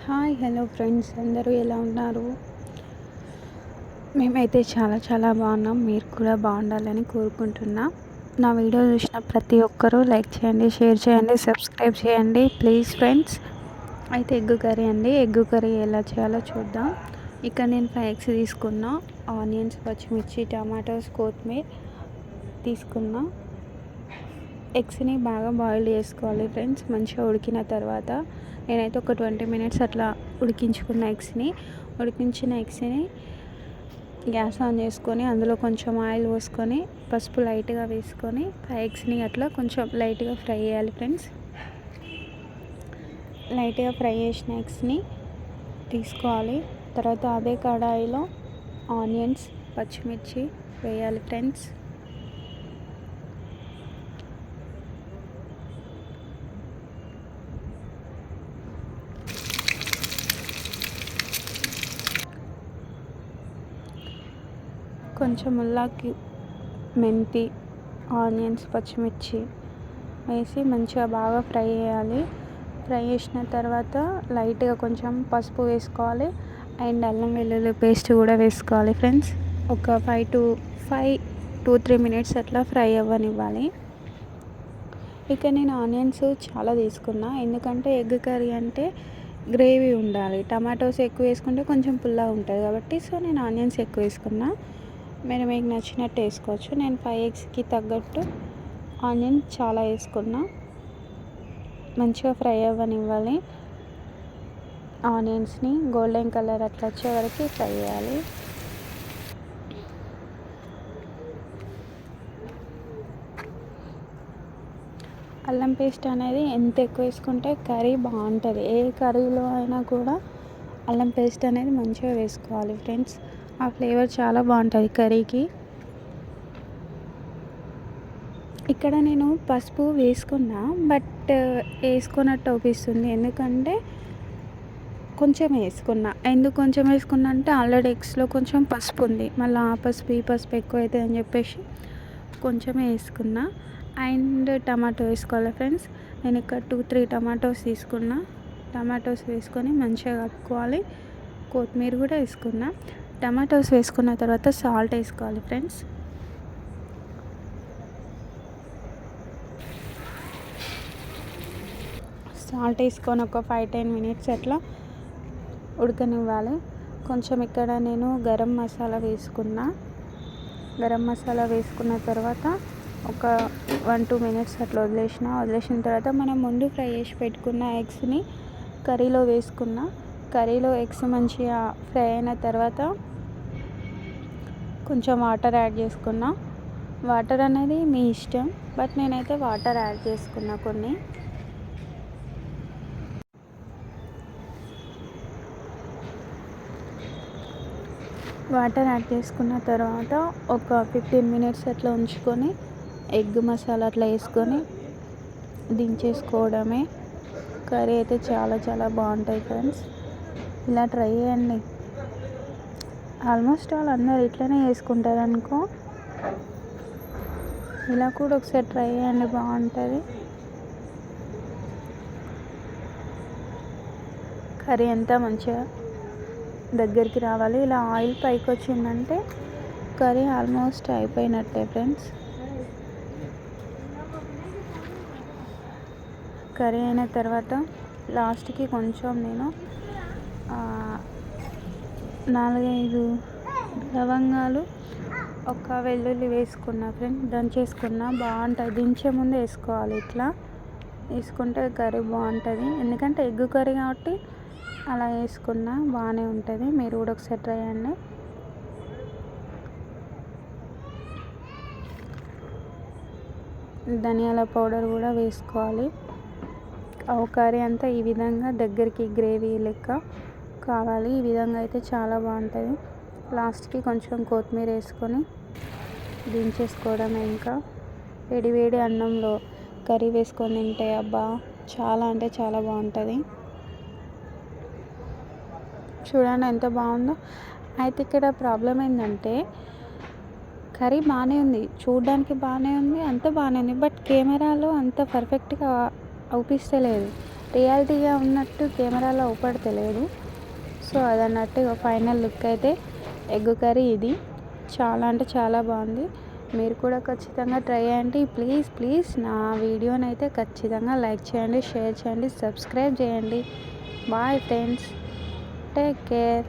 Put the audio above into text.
Hi hello friends, అందరూ ఎలా ఉన్నారు? మేమైతే చాలా చాలా బాగున్నాం. మీరు కూడా బాగుండాలని కోరుకుంటున్నా. నా వీడియో చూసిన ప్రతి ఒక్కరూ లైక్ చేయండి, షేర్ చేయండి, సబ్స్క్రైబ్ చేయండి ప్లీజ్ ఫ్రెండ్స్. అయితే ఎగ్ కర్రీ అండి. ఎగ్ కర్రీ ఎలా చేయాలో చూద్దాం. ఇక్కడ నేను 5 ఎగ్స్ తీసుకున్నా. ఆనియన్స్, పచ్చిమిర్చి, టమాటోస్, కొత్తిమీర తీసుకున్నా. ఎగ్స్ని బాగా బాయిల్ చేసుకోవాలి ఫ్రెండ్స్. మంచిగా ఉడికిన తర్వాత నేనైతే ఒక 20 మినిట్స్ అట్లా ఉడికించిన ఎగ్స్ని గ్యాస్ ఆన్ చేసుకొని అందులో కొంచెం ఆయిల్ పోసుకొని పసుపు లైట్గా వేసుకొని 5 ఎగ్స్ని అట్లా కొంచెం లైట్గా ఫ్రై చేయాలి ఫ్రెండ్స్. లైట్గా ఫ్రై చేసిన ఎగ్స్ని తీసుకోవాలి. తర్వాత అదే కడాయిలో ఆనియన్స్, పచ్చిమిర్చి వేయాలి ఫ్రెండ్స్. కొంచెం ఉల్లాకి మెంతి, ఆనియన్స్, పచ్చిమిర్చి వేసి మంచిగా బాగా ఫ్రై చేయాలి. ఫ్రై చేసిన తర్వాత లైట్గా కొంచెం పసుపు వేసుకోవాలి అండ్ అల్లం వెల్లుల్లి పేస్ట్ కూడా వేసుకోవాలి ఫ్రెండ్స్. ఒక 5-3 మినిట్స్ అట్లా ఫ్రై అవ్వనివ్వాలి. ఇక నేను ఆనియన్స్ చాలా తీసుకున్నా, ఎందుకంటే ఎగ్ కర్రీ అంటే గ్రేవీ ఉండాలి. టమాటోస్ ఎక్కువ వేసుకుంటే కొంచెం పుల్లగా ఉంటుంది కాబట్టి నేను ఆనియన్స్ ఎక్కువ వేసుకున్నా. మీరు మీకు నచ్చినట్టు వేసుకోవచ్చు. నేను 5 ఎగ్స్కి తగ్గట్టు ఆనియన్ చాలా వేసుకున్నా. మంచిగా ఫ్రై అవ్వనివ్వాలి. ఆనియన్స్ని గోల్డెన్ కలర్ అట్లా వచ్చే వరకు ఫ్రై చేయాలి. అల్లం పేస్ట్ అనేది ఎంత ఎక్కువ వేసుకుంటే కర్రీ బాగుంటుంది. ఏ కర్రీలో అయినా కూడా అల్లం పేస్ట్ అనేది మంచిగా వేసుకోవాలి ఫ్రెండ్స్. ఆ ఫ్లేవర్ చాలా బాగుంటుంది కర్రీకి. ఇక్కడ నేను పసుపు వేసుకున్నా, బట్ వేసుకున్నట్టు అనిపిస్తుంది, ఎందుకంటే కొంచెం వేసుకున్నా. ఎందుకు కొంచెం వేసుకున్నా అంటే ఆల్రెడీ ఎగ్స్లో కొంచెం పసుపు ఉంది, మళ్ళీ ఆ పసుపు ఈ పసుపు ఎక్కువ అవుతుంది అని చెప్పేసి కొంచెమే వేసుకున్నా. అండ్ టమాటో వేసుకోవాలి ఫ్రెండ్స్. నేను ఇక్కడ 2-3 టమాటోస్ తీసుకున్నా. టమాటోస్ వేసుకొని మంచిగా కలుపుకోవాలి. కొత్తిమీర కూడా వేసుకున్నా. టమాటోస్ వేసుకున్న తర్వాత సాల్ట్ వేసుకోవాలి ఫ్రెండ్స్. సాల్ట్ వేసుకొని ఒక 5-10 మినిట్స్ అట్లా ఉడకనివ్వాలి. కొంచెం ఇక్కడ నేను గరం మసాలా వేసుకున్నా. గరం మసాలా వేసుకున్న తర్వాత ఒక 1-2 మినిట్స్ అట్లా వదిలేసిన తర్వాత మనం ముందు ఫ్రై చేసి పెట్టుకున్న ఎగ్స్ని కర్రీలో వేసుకున్నా. కర్రీలో ఎగ్స్ మంచిగా ఫ్రై అయిన తర్వాత కొంచెం వాటర్ యాడ్ చేసుకున్నా. వాటర్ అనేది మీ ఇష్టం, బట్ నేనైతే వాటర్ యాడ్ చేసుకున్నా కొన్ని. వాటర్ యాడ్ చేసుకున్న తర్వాత ఒక 15 మినిట్స్ అట్లా ఉంచుకొని ఎగ్ మసాలా అట్లా వేసుకొని దించేసుకోవడమే. కర్రీ అయితే చాలా చాలా బాగుంటుంది ఫ్రెండ్స్. ఇలా ట్రై చేయండి. ఆల్మోస్ట్ ఆల్ అందరు ఇట్లనే చేసుకుంటారు అనుకో. ఇలా కూడా ఒకసారి ట్రై చేయండి, బాగుంటుంది. కర్రీ అంతా మంచిగా దగ్గరికి రావాలి. ఇలా ఆయిల్ పైకి వచ్చిందంటే కర్రీ ఆల్మోస్ట్ అయిపోయినట్టే ఫ్రెండ్స్. కర్రీ అయిన తర్వాత లాస్ట్కి కొంచెం నేను 4-5 లవంగాలు, ఒక వెల్లుల్లి వేసుకున్నా ఫ్రెండ్స్. దంచేసుకున్నా. బాగుంటుంది. దించే ముందు వేసుకోవాలి. ఇట్లా వేసుకుంటే కర్రీ బాగుంటుంది, ఎందుకంటే ఎగ్ కర్రీ కాబట్టి అలా వేసుకున్నా బాగానే ఉంటుంది. మీరు కూడా ఒకసారి ట్రై చేయండి. ధనియాల పౌడర్ కూడా వేసుకోవాలి. కర్రీ అంతా ఈ విధంగా దగ్గరికి గ్రేవీ లెక్క కావాలి. ఈ విధంగా అయితే చాలా బాగుంటుంది. లాస్ట్కి కొంచెం కొత్తిమీర వేసుకొని దించేసుకోవడమే. ఇంకా వేడి వేడి అన్నంలో కర్రీ వేసుకొని తింటే అబ్బా చాలా అంటే చాలా బాగుంటుంది. చూడండి ఎంత బాగుందో. అయితే ఇక్కడ ప్రాబ్లం ఏంటంటే కర్రీ బాగానే ఉంది, చూడడానికి బాగానే ఉంది, అంత బాగానే ఉంది, బట్ కెమెరాలో అంత పర్ఫెక్ట్గా అవుపిస్తలేదు. రియాలిటీగా ఉన్నట్టు కెమెరాలో అవుపడతలేదు. సో అదన్నట్టు ఫైనల్ లుక్ అయితే ఎగ్ కర్రీ ఇది. చాలా అంటే చాలా బాగుంది. మీరు కూడా ఖచ్చితంగా ట్రై చేయండి. ప్లీజ్ ప్లీజ్ నా వీడియోని అయితే ఖచ్చితంగా లైక్ చేయండి, షేర్ చేయండి, సబ్స్క్రైబ్ చేయండి. Bye friends, take care.